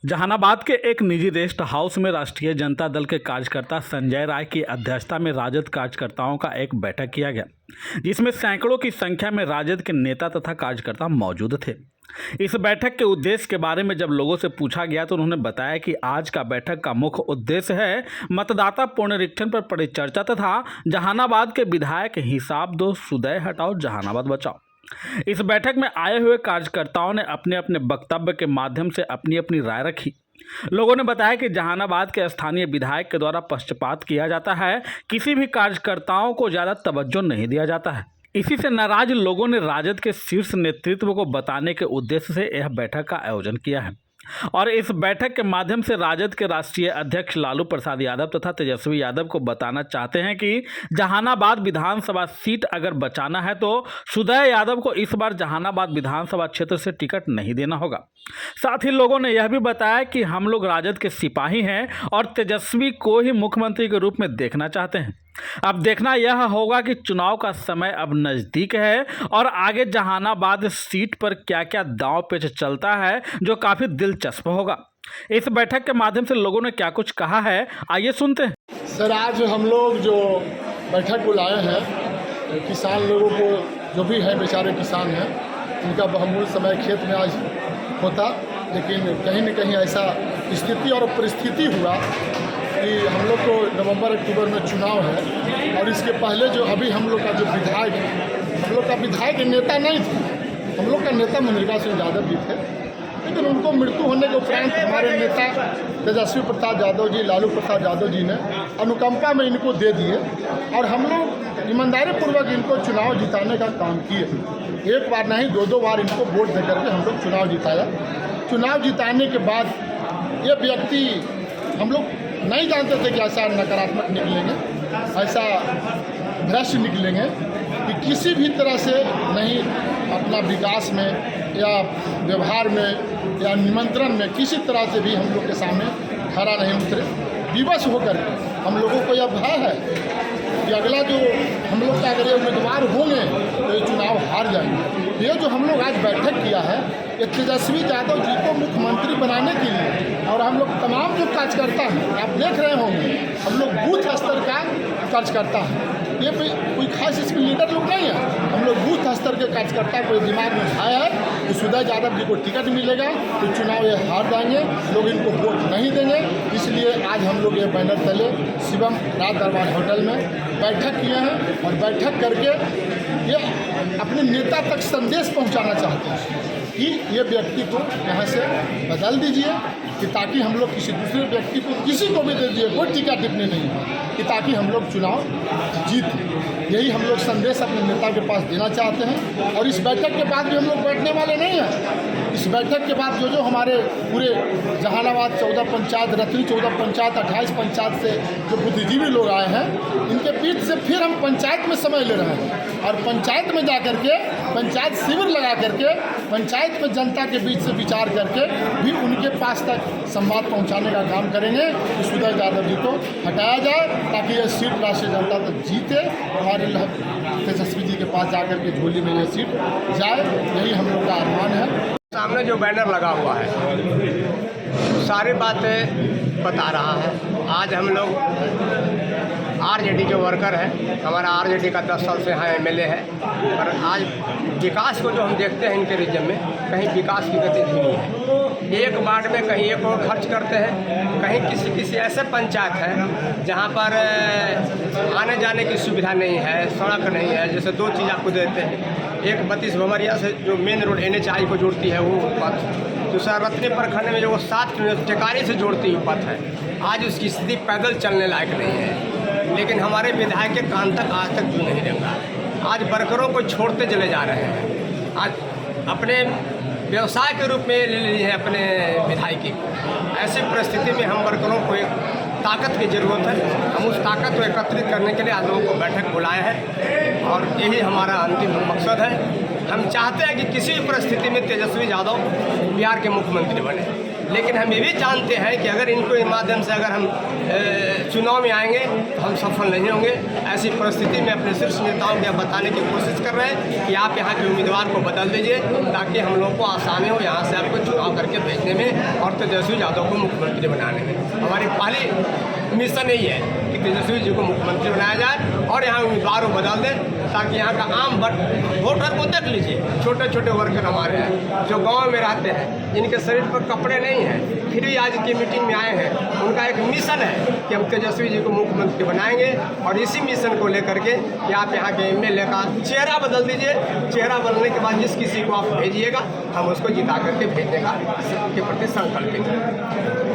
जहानाबाद के एक निजी रेस्ट हाउस में राष्ट्रीय जनता दल के कार्यकर्ता संजय राय की अध्यक्षता में राजद कार्यकर्ताओं का एक बैठक किया गया, जिसमें सैकड़ों की संख्या में राजद के नेता तथा कार्यकर्ता मौजूद थे। इस बैठक के उद्देश्य के बारे में जब लोगों से पूछा गया तो उन्होंने बताया कि आज का बैठक का मुख्य उद्देश्य है मतदाता पुनरीक्षण पर परिचर्चा तथा जहानाबाद के विधायक हिसाब दो, सुदय हटाओ, जहानाबाद बचाओ। इस बैठक में आए हुए कार्यकर्ताओं ने अपने अपने वक्तव्य के माध्यम से अपनी अपनी राय रखी। लोगों ने बताया कि जहानाबाद के स्थानीय विधायक के द्वारा पक्षपात किया जाता है, किसी भी कार्यकर्ताओं को ज़्यादा तवज्जो नहीं दिया जाता है। इसी से नाराज लोगों ने राजद के शीर्ष नेतृत्व को बताने के उद्देश्य से यह बैठक का आयोजन किया है और इस बैठक के माध्यम से राजद के राष्ट्रीय अध्यक्ष लालू प्रसाद यादव तथा तेजस्वी यादव को बताना चाहते हैं कि जहानाबाद विधानसभा सीट अगर बचाना है तो सुदय यादव को इस बार जहानाबाद विधानसभा क्षेत्र से टिकट नहीं देना होगा। साथ ही लोगों ने यह भी बताया कि हम लोग राजद के सिपाही हैं और तेजस्वी को ही मुख्यमंत्री के रूप में देखना चाहते हैं। अब देखना यह होगा कि चुनाव का समय अब नज़दीक है और आगे जहानाबाद सीट पर क्या क्या दांव पेच चलता है, जो काफ़ी दिलचस्प होगा। इस बैठक के माध्यम से लोगों ने क्या कुछ कहा है, आइए सुनते हैं। सर, आज हम लोग जो बैठक बुलाए हैं, किसान लोगों को जो भी है बेचारे किसान हैं, उनका बहुमूल्य समय खेत में आज होता, लेकिन कहीं न कहीं ऐसा स्थिति और परिस्थिति हुआ कि हम लोग को नवंबर अक्टूबर में चुनाव है और इसके पहले जो अभी हम लोग का जो विधायक है, हम लोग का विधायक नेता नहीं थे, हम लोग का नेता मनरेगा सिंह यादव जी थे, लेकिन उनको मृत्यु होने के उपरांत हमारे नेता तेजस्वी प्रसाद यादव जी, लालू प्रसाद यादव जी ने अनुकंपा में इनको दे दिए और हम लोग ईमानदारी पूर्वक इनको चुनाव जिताने का काम किए। एक बार नहीं, दो बार इनको वोट दे करके हम लोग चुनाव जिताया। चुनाव जिताने के बाद ये व्यक्ति हम लोग नहीं जानते थे कि ऐसा नकारात्मक निकलेंगे, ऐसा भ्रष्ट निकलेंगे कि किसी भी तरह से नहीं अपना विकास में या व्यवहार में या निमंत्रण में किसी तरह से भी हम लोग के सामने खड़ा नहीं उतरे। विवश होकर हम लोगों को यह भय है कि अगला जो हम लोग का अगर ये उम्मीदवार होंगे तो ये चुनाव हार जाएंगे। ये जो हम लोग आज बैठक किया है, ये तेजस्वी यादव जी को मुख्यमंत्री बनाने के लिए और हम लोग तमाम जो कार्यकर्ता हैं, आप देख रहे होंगे हम लोग बूथ स्तर का कार्यकर्ता हैं, ये कोई खास इसमें लीडर लोग नहीं है, हम लोग बूथ स्तर के कार्यकर्ता को दिमाग में उठाया है कि सुदय यादव जी को टिकट मिलेगा तो चुनाव ये हार जाएंगे, लोग इनको वोट नहीं देंगे। इसलिए आज हम लोग ये बैनर तले शिवम राज दरबार होटल में बैठक किए हैं और बैठक करके ये अपने नेता तक संदेश पहुंचाना चाहते हैं कि ये व्यक्ति को यहाँ से बदल दीजिए, कि ताकि हम लोग किसी दूसरे व्यक्ति को किसी को भी दे दिए, कोई टीका टिप्पणी नहीं है, कि ताकि हम लोग चुनाव जीत। यही हम लोग संदेश अपने नेता के पास देना चाहते हैं और इस बैठक के बाद भी हम लोग बैठने वाले नहीं हैं। इस बैठक के बाद जो हमारे पूरे जहानाबाद 14 पंचायत, रतनी 14 पंचायत, 28 पंचायत से जो बुद्धिजीवी लोग आए हैं, इनके बीच से फिर हम पंचायत में समय ले रहे हैं और पंचायत में जा करके पंचायत शिविर लगा करके पंचायत में जनता के बीच से विचार करके भी उनके पास तक संवाद पहुंचाने का काम करेंगे कि सुदय यादव जी को हटाया जाए ताकि ये सीट राष्ट्रीय जनता तक जीते, हमारे तेजस्वी जी के पास जाकर के झोली में ये सीट जाए, यही हम लोग का अरमान है। सामने जो बैनर लगा हुआ है सारी बातें बता रहा है। आज हम लोग आरजेडी के वर्कर हैं, हमारा आरजेडी का 10 साल से यहाँ एमएलए है, पर आज विकास को जो हम देखते हैं इनके रीजन में, कहीं विकास की गति धीमी है। एक वार्ड में कहीं एक और खर्च करते हैं, कहीं किसी ऐसे पंचायत है जहाँ पर आने जाने की सुविधा नहीं है, सड़क नहीं है। जैसे दो चीज़ आपको देते हैं, एक 32 भमरिया से जो मेन रोड NH को जोड़ती है वो पथ, दूसरा रत्नी प्रखंड में जो वो 7 किलोमीटर टेकारी से जोड़ती हुई पथ है। आज उसकी स्थिति पैदल चलने लायक नहीं है, लेकिन हमारे विधायक के कान तक आज तक क्यों नहीं लगा। आज वर्करों को छोड़ते चले जा रहे हैं, आज अपने व्यवसाय के रूप में ले लिए हैं अपने विधायकी को। ऐसी परिस्थिति में हम वर्करों को एक ताकत की ज़रूरत है, हम उस ताकत को एकत्रित करने के लिए आज लोगों को बैठक बुलाए हैं और यही हमारा अंतिम मकसद है। हम चाहते हैं कि किसी भी परिस्थिति में तेजस्वी यादव बिहार के मुख्यमंत्री बने। लेकिन हम ये भी जानते हैं कि अगर इनको इस माध्यम से अगर हम चुनाव में आएंगे तो हम सफल नहीं होंगे। ऐसी परिस्थिति में अपने शीर्ष नेताओं को बताने की कोशिश कर रहे हैं कि आप यहाँ के उम्मीदवार को बदल दीजिए ताकि हम लोग को आसानी हो यहाँ से आपको चुनाव करके भेजने में और तेजस्वी यादव को मुख्यमंत्री बनाने में। हमारी पहली मिशन यही है कि तेजस्वी जी को मुख्यमंत्री बनाया जाए और यहाँ उम्मीदवार को बदल दें ताकि यहाँ का आम वोटर को देख लीजिए। छोटे छोटे वर्कर हमारे हैं जो गांव में रहते हैं, जिनके शरीर पर कपड़े नहीं हैं, फिर भी आज की मीटिंग में आए हैं। उनका एक मिशन है कि हम तेजस्वी जी को मुख्यमंत्री बनाएंगे और इसी मिशन को लेकर के आप यहाँ के एमएलए का चेहरा बदल दीजिए। चेहरा बदलने के बाद जिस किसी को आप भेजिएगा हम उसको जिता करके भेजने का के प्रति संकल्पित हैं।